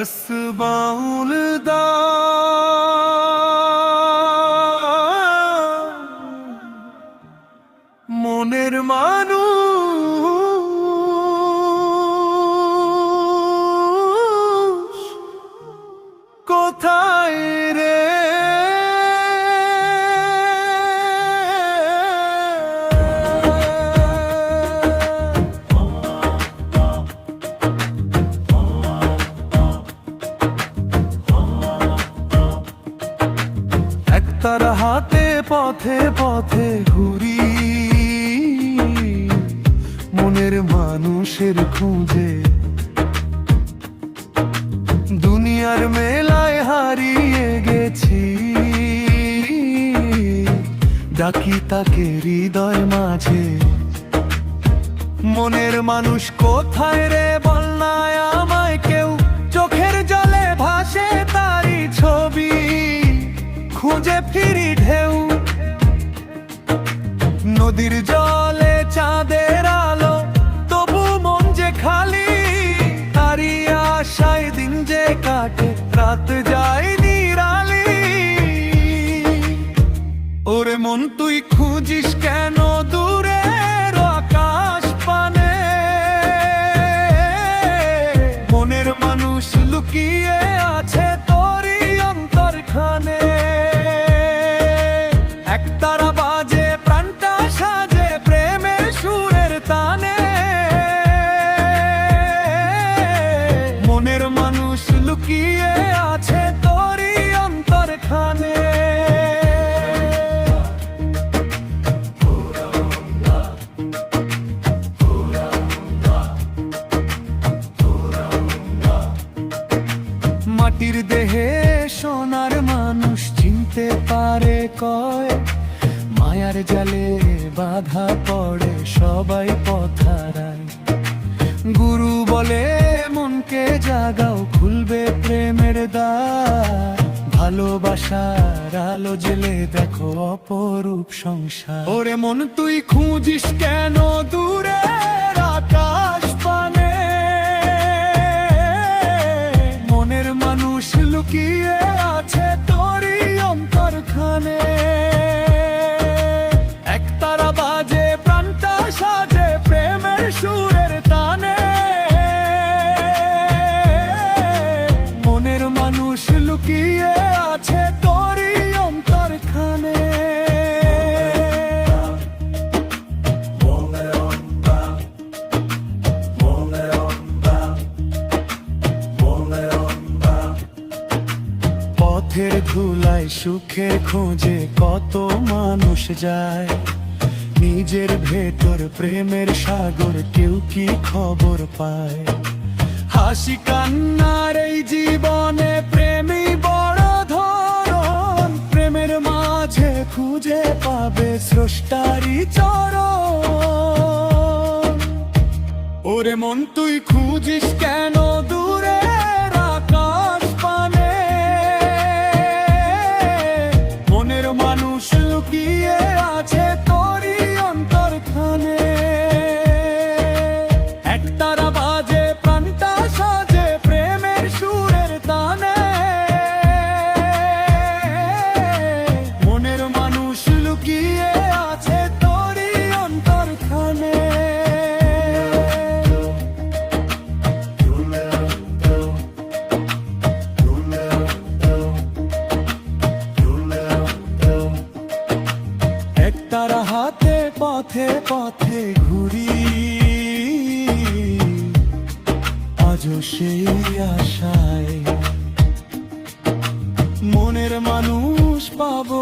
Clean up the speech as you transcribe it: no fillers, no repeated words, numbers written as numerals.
আসবাউল দা মনের মানুষ কোথায় রে? একতার হাতে পথে পথে ঘুরি, মনের মানুষের খোঁজে দুনিয়ার মেলায় হারিয়ে গেছি। ডাকি তাকে হৃদয় মাঝে, মনের মানুষ কোথায় রে? বল না আমায় কেউ। চোখের জলে ভাসে তারি ছবি, খুঁজে ফিরি ঢেউ। নদীর জলে চাঁদের আলো, তবু মন যে খালি। তারি আশায় দিন যে কাটে, রাত যায় নিরালি। ওরে মন তুই খুঁজিস কেন দূরের আকাশ পানে? মনের মানুষ লুকিয়ে আছে তোরই অন্তরখানে। একতারা বাজে প্রাণটা সাজে প্রেমের সুরের তানে। মনের মানুষ লুকিয়ে আছে তোরই অন্তরখানে। মাটির দেহে সোনার মানুষ চিনতে পারে কয়। মায়ার জালে বাধা পড়ে সবাই পথ হারায়। গুরু বলে মনকে জাগাও, খুলবে প্রেমের দ্বার। ভালোবাসার আলো জেলে দেখো অপরূপ সংসার। ওরে মন তুই খুঁজিস কেন দূরের আকাশ পানে? মনের মানুষ লুকিয়ে আছে তোরই অন্তরখানে। একতারা বাজে প্রাণটা সাজে প্রেমের সুরের তানে। মনের মানুষ লুকিয়ে আছে তোরই অন্তরখানে। পথের ধুলায় সুখের খোঁজে কত মানুষ যায়। নিজের ভেতর প্রেমের সাগর কেউ কি খবর পায়? হাসি কান্নার এই জীবনে প্রেমই বড় ধরন। প্রেমের মাঝে খুঁজে পাবে স্রষ্টারি চরণ। ওরে মন তুই খুঁজিস কেন দূরের আকাশ পানে? মনের মানুষ লুকিয়ে আছে তোরই অন্তরখানে। একতারা বাজে প্রাণটা সাজে প্রেমের সুরের তানে। মনের মানুষ লুকিয়ে আছে তোরই অন্তরখানে। একতারা হাতে পথে পথে ঘুরি, আজও সেই আশায়। মনের মানুষ পাবো